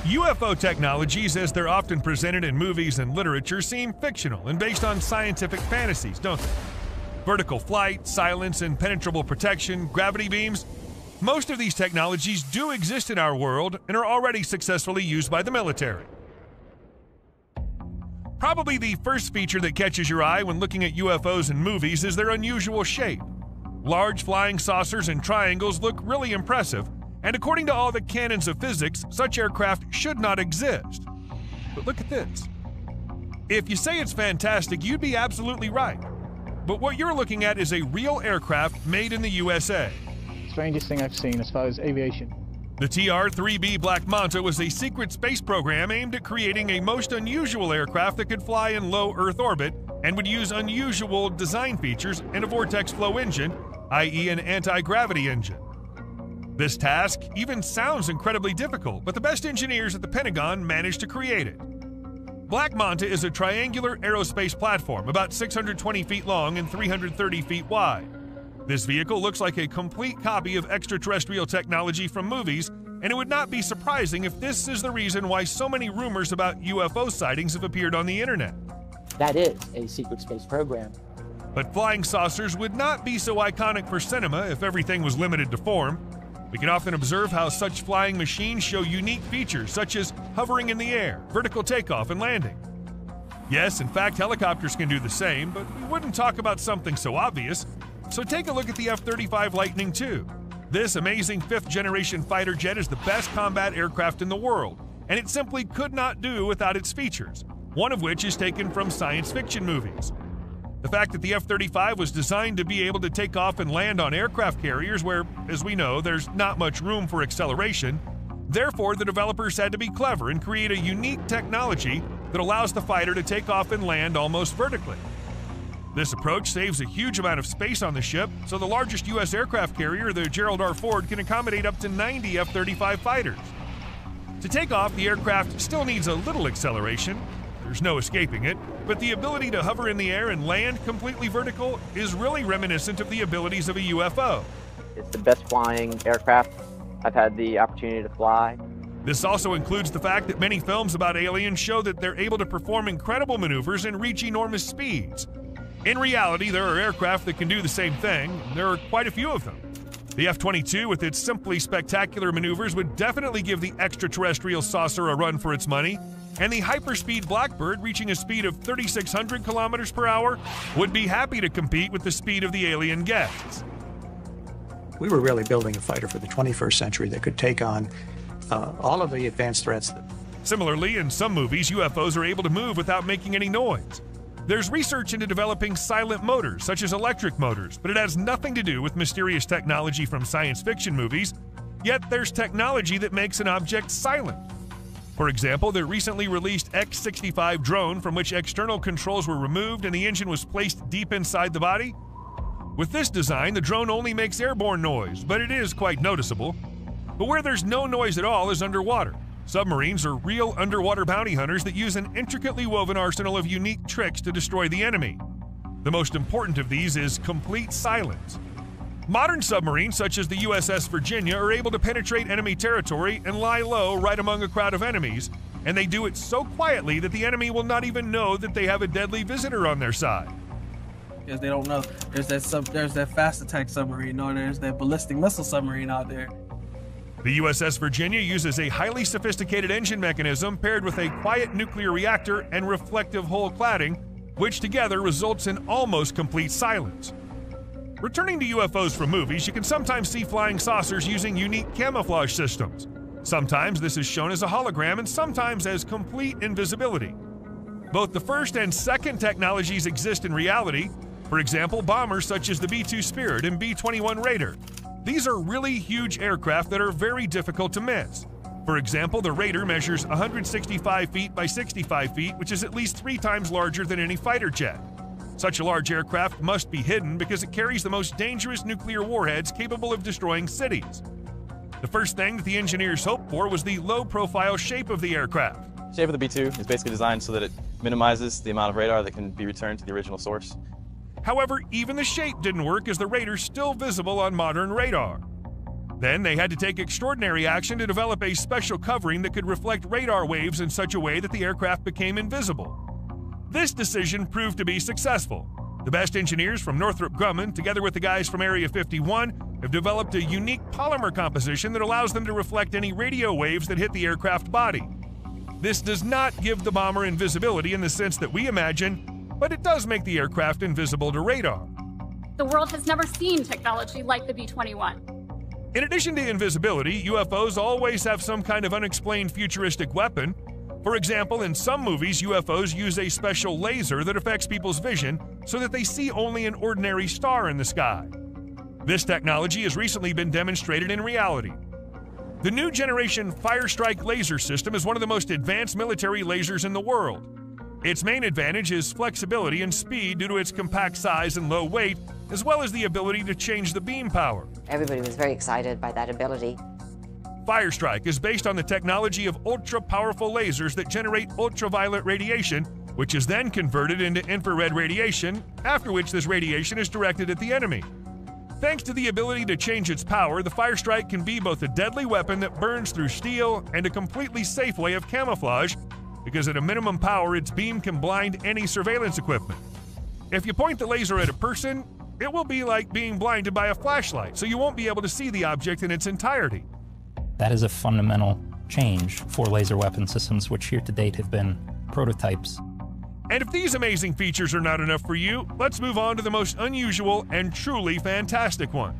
UFO technologies, as they're often presented in movies and literature, seem fictional and based on scientific fantasies, don't they? Vertical flight, silence, impenetrable protection, gravity beams. Most of these technologies do exist in our world and are already successfully used by the military. Probably the first feature that catches your eye when looking at UFOs in movies is their unusual shape. Large flying saucers and triangles look really impressive, and according to all the canons of physics, such aircraft should not exist. But look at this. If you say it's fantastic, you'd be absolutely right. But what you're looking at is a real aircraft made in the USA. Strangest thing I've seen as far as aviation. The TR-3B Black Manta was a secret space program aimed at creating a most unusual aircraft that could fly in low Earth orbit and would use unusual design features and a vortex flow engine, i.e. an anti-gravity engine. This task even sounds incredibly difficult, but the best engineers at the Pentagon managed to create it. Black Manta is a triangular aerospace platform about 620 feet long and 330 feet wide. This vehicle looks like a complete copy of extraterrestrial technology from movies, and it would not be surprising if this is the reason why so many rumors about UFO sightings have appeared on the internet. That is a secret space program. But flying saucers would not be so iconic for cinema if everything was limited to form. We can often observe how such flying machines show unique features such as hovering in the air, vertical takeoff and landing. Yes, in fact, helicopters can do the same, but we wouldn't talk about something so obvious. So take a look at the F-35 Lightning II. This amazing fifth-generation fighter jet is the best combat aircraft in the world, and it simply could not do without its features, one of which is taken from science fiction movies. The fact that the F-35 was designed to be able to take off and land on aircraft carriers where, as we know, there's not much room for acceleration. Therefore, the developers had to be clever and create a unique technology that allows the fighter to take off and land almost vertically. This approach saves a huge amount of space on the ship, so the largest U.S. aircraft carrier, the Gerald R. Ford, can accommodate up to 90 F-35 fighters. To take off, the aircraft still needs a little acceleration. There's no escaping it, but the ability to hover in the air and land completely vertical is really reminiscent of the abilities of a UFO. It's the best flying aircraft I've had the opportunity to fly. This also includes the fact that many films about aliens show that they're able to perform incredible maneuvers and reach enormous speeds. In reality, there are aircraft that can do the same thing, and there are quite a few of them. The F-22, with its simply spectacular maneuvers, would definitely give the extraterrestrial saucer a run for its money, and the hyperspeed Blackbird, reaching a speed of 3,600 kilometers per hour, would be happy to compete with the speed of the alien guests. We were really building a fighter for the 21st century that could take on all of the advanced threats. Similarly, in some movies, UFOs are able to move without making any noise. There's research into developing silent motors, such as electric motors, but it has nothing to do with mysterious technology from science fiction movies, yet there's technology that makes an object silent. For example, the recently released X-65 drone, from which external controls were removed and the engine was placed deep inside the body. With this design, the drone only makes airborne noise, but it is quite noticeable. But where there's no noise at all is underwater. Submarines are real underwater bounty hunters that use an intricately woven arsenal of unique tricks to destroy the enemy. The most important of these is complete silence. Modern submarines, such as the USS Virginia, are able to penetrate enemy territory and lie low right among a crowd of enemies, and they do it so quietly that the enemy will not even know that they have a deadly visitor on their side. Because they don't know there's that fast attack submarine, or there's that ballistic missile submarine out there. The USS Virginia uses a highly sophisticated engine mechanism paired with a quiet nuclear reactor and reflective hull cladding, which together results in almost complete silence. Returning to UFOs from movies, you can sometimes see flying saucers using unique camouflage systems. Sometimes this is shown as a hologram and sometimes as complete invisibility. Both the first and second technologies exist in reality. For example, bombers such as the B-2 Spirit and B-21 Raider. These are really huge aircraft that are very difficult to miss. For example, the Raider measures 165 feet by 65 feet, which is at least 3 times larger than any fighter jet. Such a large aircraft must be hidden because it carries the most dangerous nuclear warheads capable of destroying cities. The first thing that the engineers hoped for was the low-profile shape of the aircraft. The shape of the B-2 is basically designed so that it minimizes the amount of radar that can be returned to the original source. However, even the shape didn't work, as the Raider's still visible on modern radar. Then they had to take extraordinary action to develop a special covering that could reflect radar waves in such a way that the aircraft became invisible. This decision proved to be successful. The best engineers from Northrop Grumman, together with the guys from Area 51, have developed a unique polymer composition that allows them to reflect any radio waves that hit the aircraft body. This does not give the bomber invisibility in the sense that we imagine, but it does make the aircraft invisible to radar. The world has never seen technology like the B-21. In addition to invisibility, UFOs always have some kind of unexplained futuristic weapon. For example, in some movies, UFOs use a special laser that affects people's vision so that they see only an ordinary star in the sky. This technology has recently been demonstrated in reality. The new generation Firestrike laser system is one of the most advanced military lasers in the world. Its main advantage is flexibility and speed due to its compact size and low weight, as well as the ability to change the beam power. Everybody was very excited by that ability. Firestrike is based on the technology of ultra-powerful lasers that generate ultraviolet radiation, which is then converted into infrared radiation, after which this radiation is directed at the enemy. Thanks to the ability to change its power, the Firestrike can be both a deadly weapon that burns through steel and a completely safe way of camouflage, because at a minimum power, its beam can blind any surveillance equipment. If you point the laser at a person, it will be like being blinded by a flashlight, so you won't be able to see the object in its entirety. That is a fundamental change for laser weapon systems, which here to date have been prototypes. And if these amazing features are not enough for you, let's move on to the most unusual and truly fantastic one.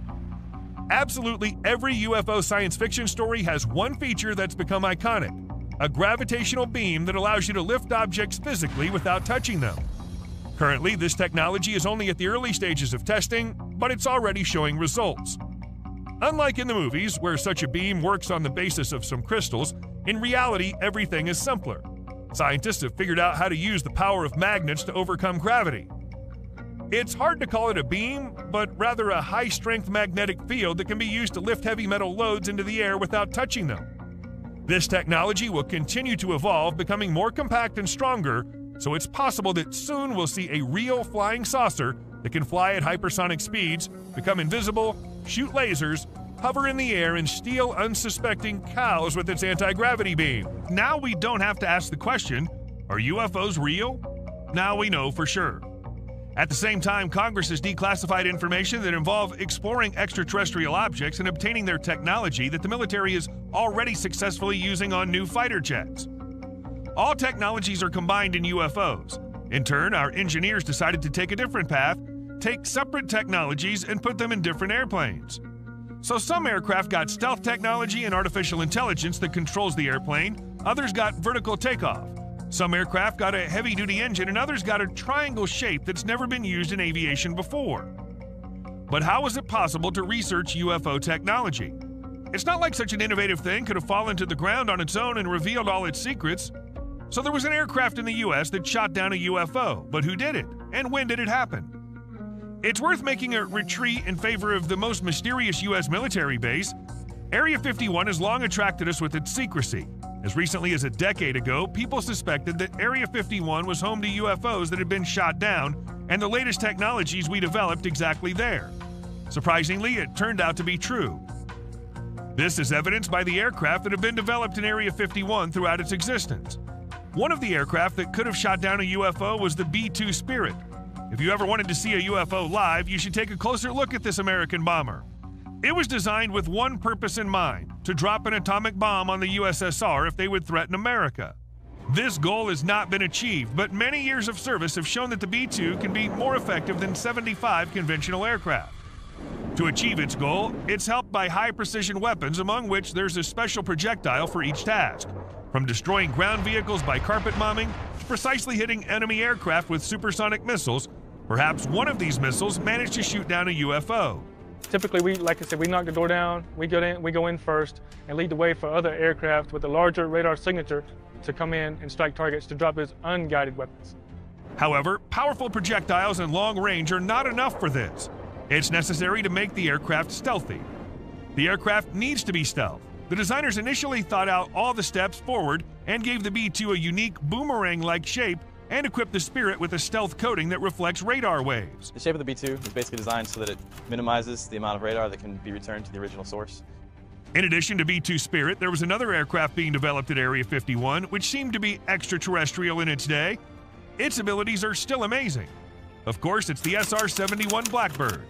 Absolutely every UFO science fiction story has one feature that's become iconic: a gravitational beam that allows you to lift objects physically without touching them. Currently, this technology is only at the early stages of testing, but it's already showing results. Unlike in the movies, where such a beam works on the basis of some crystals, in reality, everything is simpler. Scientists have figured out how to use the power of magnets to overcome gravity. It's hard to call it a beam, but rather a high-strength magnetic field that can be used to lift heavy metal loads into the air without touching them. This technology will continue to evolve, becoming more compact and stronger, so it's possible that soon we'll see a real flying saucer that can fly at hypersonic speeds, become invisible, shoot lasers, hover in the air, and steal unsuspecting cows with its anti-gravity beam. Now we don't have to ask the question, are UFOs real? Now we know for sure. At the same time, Congress has declassified information that involve exploring extraterrestrial objects and obtaining their technology that the military is already successfully using on new fighter jets. All technologies are combined in UFOs. In turn, our engineers decided to take a different path, take separate technologies and put them in different airplanes. So some aircraft got stealth technology and artificial intelligence that controls the airplane, others got vertical takeoff. Some aircraft got a heavy-duty engine and others got a triangle shape that's never been used in aviation before. But how was it possible to research UFO technology? It's not like such an innovative thing could have fallen to the ground on its own and revealed all its secrets. So there was an aircraft in the US that shot down a UFO, but who did it? And when did it happen? It's worth making a retreat in favor of the most mysterious US military base. Area 51 has long attracted us with its secrecy. As recently as a decade ago, people suspected that Area 51 was home to UFOs that had been shot down, and the latest technologies we developed exactly there. Surprisingly, it turned out to be true. This is evidenced by the aircraft that have been developed in Area 51 throughout its existence. One of the aircraft that could have shot down a UFO was the B-2 Spirit. If you ever wanted to see a UFO live, you should take a closer look at this American bomber. It was designed with one purpose in mind: to drop an atomic bomb on the USSR if they would threaten America. This goal has not been achieved, but many years of service have shown that the B-2 can be more effective than 75 conventional aircraft. To achieve its goal, it's helped by high-precision weapons, among which there's a special projectile for each task. From destroying ground vehicles by carpet bombing to precisely hitting enemy aircraft with supersonic missiles, perhaps one of these missiles managed to shoot down a UFO. Typically, like I said, we knock the door down, we go in first, and lead the way for other aircraft with a larger radar signature to come in and strike targets to drop its unguided weapons. However, powerful projectiles and long range are not enough for this. It's necessary to make the aircraft stealthy. The aircraft needs to be stealth. The designers initially thought out all the steps forward and gave the B-2 a unique boomerang-like shape and equipped the Spirit with a stealth coating that reflects radar waves. The shape of the B-2 is basically designed so that it minimizes the amount of radar that can be returned to the original source. In addition to B-2 Spirit, there was another aircraft being developed at Area 51, which seemed to be extraterrestrial in its day. Its abilities are still amazing. Of course, it's the SR-71 Blackbird.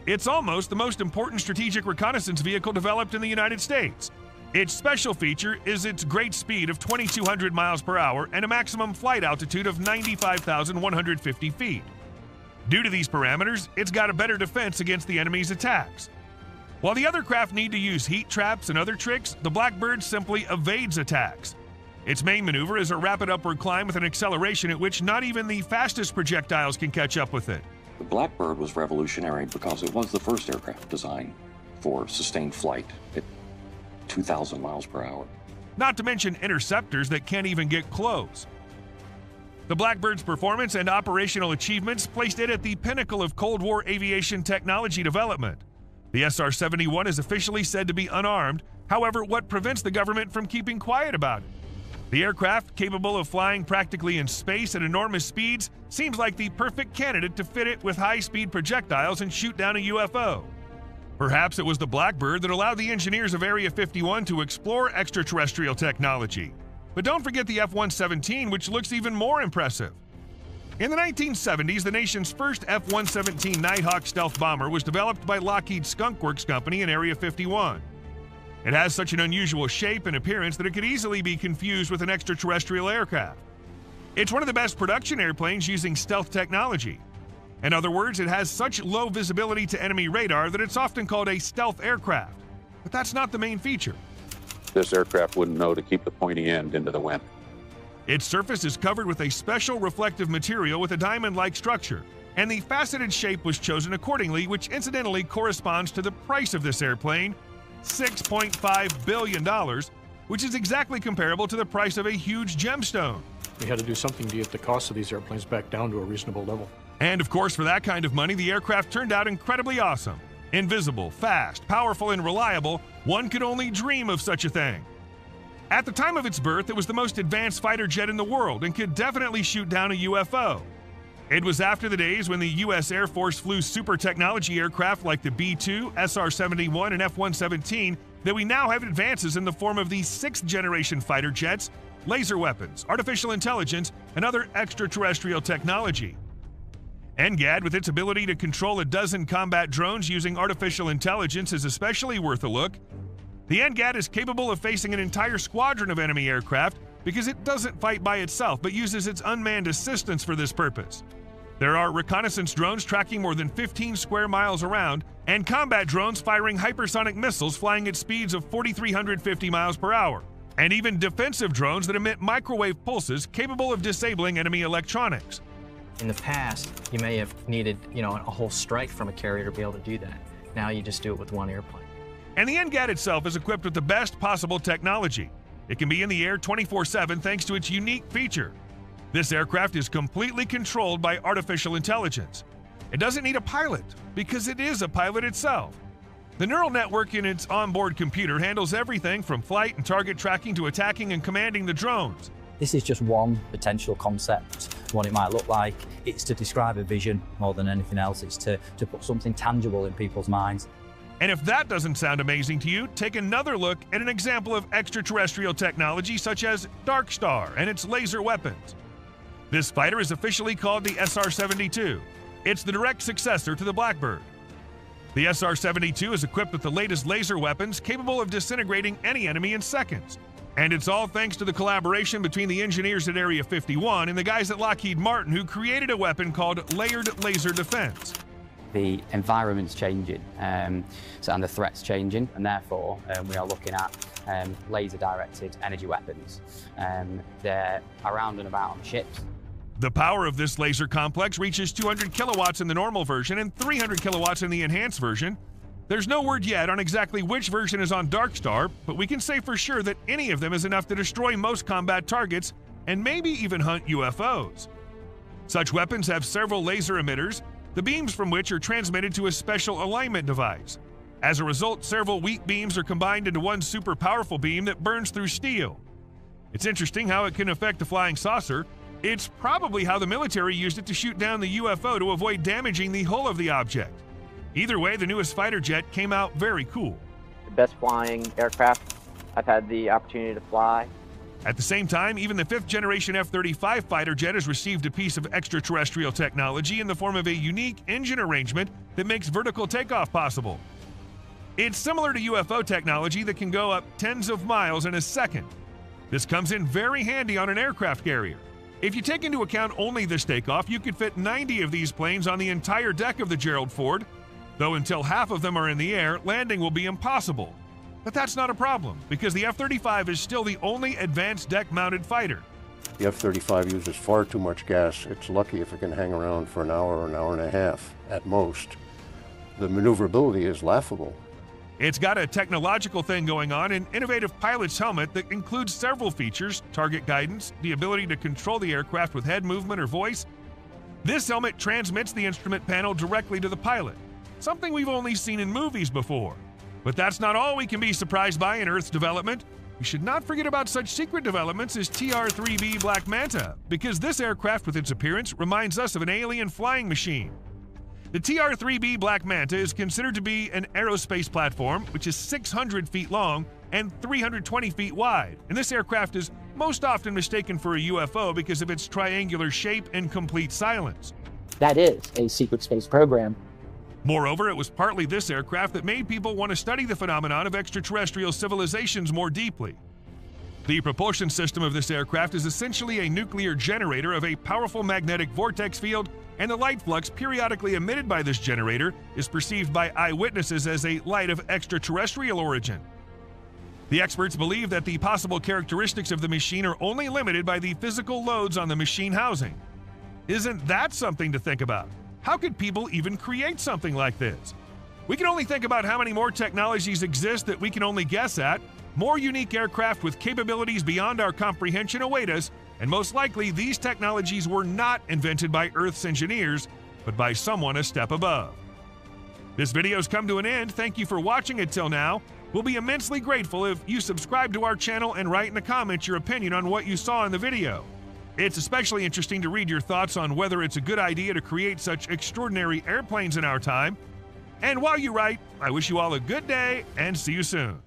It's almost the most important strategic reconnaissance vehicle developed in the United States. Its special feature is its great speed of 2,200 miles per hour and a maximum flight altitude of 95,150 feet. Due to these parameters, it's got a better defense against the enemy's attacks. While the other craft need to use heat traps and other tricks, the Blackbird simply evades attacks. Its main maneuver is a rapid upward climb with an acceleration at which not even the fastest projectiles can catch up with it. The Blackbird was revolutionary because it was the first aircraft designed for sustained flight at 2,000 miles per hour. Not to mention interceptors that can't even get close. The Blackbird's performance and operational achievements placed it at the pinnacle of Cold War aviation technology development. The SR-71 is officially said to be unarmed. However, what prevents the government from keeping quiet about it? The aircraft, capable of flying practically in space at enormous speeds, seems like the perfect candidate to fit it with high-speed projectiles and shoot down a UFO. Perhaps it was the Blackbird that allowed the engineers of Area 51 to explore extraterrestrial technology. But don't forget the F-117, which looks even more impressive. In the 1970s, the nation's first F-117 Nighthawk stealth bomber was developed by Lockheed Skunk Works Company in Area 51. It has such an unusual shape and appearance that it could easily be confused with an extraterrestrial aircraft. It's one of the best production airplanes using stealth technology. In other words, it has such low visibility to enemy radar that it's often called a stealth aircraft. But that's not the main feature. This aircraft wouldn't know to keep the pointy end into the wind. Its surface is covered with a special reflective material with a diamond-like structure, and the faceted shape was chosen accordingly, which incidentally corresponds to the price of this airplane, $6.5 billion, which is exactly comparable to the price of a huge gemstone. We had to do something to get the cost of these airplanes back down to a reasonable level. And of course, for that kind of money, the aircraft turned out incredibly awesome. Invisible, fast, powerful, and reliable, one could only dream of such a thing. At the time of its birth, it was the most advanced fighter jet in the world and could definitely shoot down a UFO. It was after the days when the U.S. Air Force flew super technology aircraft like the B-2, SR-71, and F-117 that we now have advances in the form of the 6th-generation fighter jets, laser weapons, artificial intelligence, and other extraterrestrial technology. NGAD, with its ability to control a dozen combat drones using artificial intelligence, is especially worth a look. The NGAD is capable of facing an entire squadron of enemy aircraft because it doesn't fight by itself but uses its unmanned assistance for this purpose. There are reconnaissance drones tracking more than 15 square miles around, and combat drones firing hypersonic missiles flying at speeds of 4,350 miles per hour, and even defensive drones that emit microwave pulses capable of disabling enemy electronics. In the past, you may have needed, a whole strike from a carrier to be able to do that. Now you just do it with one airplane. And the NGAD itself is equipped with the best possible technology. It can be in the air 24/7 thanks to its unique feature. This aircraft is completely controlled by artificial intelligence. It doesn't need a pilot because it is a pilot itself. The neural network in its onboard computer handles everything from flight and target tracking to attacking and commanding the drones. This is just one potential concept, what it might look like. It's to describe a vision more than anything else. It's to put something tangible in people's minds. And if that doesn't sound amazing to you, take another look at an example of extraterrestrial technology such as Dark Star and its laser weapons. This fighter is officially called the SR-72. It's the direct successor to the Blackbird. The SR-72 is equipped with the latest laser weapons capable of disintegrating any enemy in seconds. And it's all thanks to the collaboration between the engineers at Area 51 and the guys at Lockheed Martin who created a weapon called layered laser defense. The environment's changing, and the threat's changing, and therefore we are looking at laser-directed energy weapons. They're around and about on ships. The power of this laser complex reaches 200 kilowatts in the normal version and 300 kilowatts in the enhanced version. There's no word yet on exactly which version is on Dark Star, but we can say for sure that any of them is enough to destroy most combat targets and maybe even hunt UFOs. Such weapons have several laser emitters, the beams from which are transmitted to a special alignment device. As a result, several weak beams are combined into one super powerful beam that burns through steel. It's interesting how it can affect a flying saucer. It's probably how the military used it to shoot down the UFO to avoid damaging the hull of the object. Either way, the newest fighter jet came out very cool. the best flying aircraft I've had the opportunity to fly. At the same time, even the 5th generation F-35 fighter jet has received a piece of extraterrestrial technology in the form of a unique engine arrangement that makes vertical takeoff possible. It's similar to UFO technology that can go up tens of miles in a second. This comes in very handy on an aircraft carrier. If you take into account only this takeoff, you could fit 90 of these planes on the entire deck of the Gerald Ford, though until half of them are in the air, landing will be impossible. But that's not a problem, because the F-35 is still the only advanced deck-mounted fighter. The F-35 uses far too much gas. It's lucky if it can hang around for an hour or an hour and a half at most. The maneuverability is laughable. It's got a technological thing going on, an innovative pilot's helmet that includes several features: target guidance, the ability to control the aircraft with head movement or voice. This helmet transmits the instrument panel directly to the pilot, something we've only seen in movies before. But that's not all we can be surprised by in Earth's development. We should not forget about such secret developments as TR-3B Black Manta, because this aircraft with its appearance reminds us of an alien flying machine. The TR-3B Black Manta is considered to be an aerospace platform, which is 600 feet long and 320 feet wide, and this aircraft is most often mistaken for a UFO because of its triangular shape and complete silence. That is a secret space program. Moreover, it was partly this aircraft that made people want to study the phenomenon of extraterrestrial civilizations more deeply. The propulsion system of this aircraft is essentially a nuclear generator of a powerful magnetic vortex field, and the light flux periodically emitted by this generator is perceived by eyewitnesses as a light of extraterrestrial origin. The experts believe that the possible characteristics of the machine are only limited by the physical loads on the machine housing. Isn't that something to think about? How could people even create something like this? We can only think about how many more technologies exist that we can only guess at. More unique aircraft with capabilities beyond our comprehension await us, and most likely these technologies were not invented by Earth's engineers, but by someone a step above. This video's come to an end. Thank you for watching it till now. We'll be immensely grateful if you subscribe to our channel and write in the comments your opinion on what you saw in the video. It's especially interesting to read your thoughts on whether it's a good idea to create such extraordinary airplanes in our time. And while you write, I wish you all a good day and see you soon.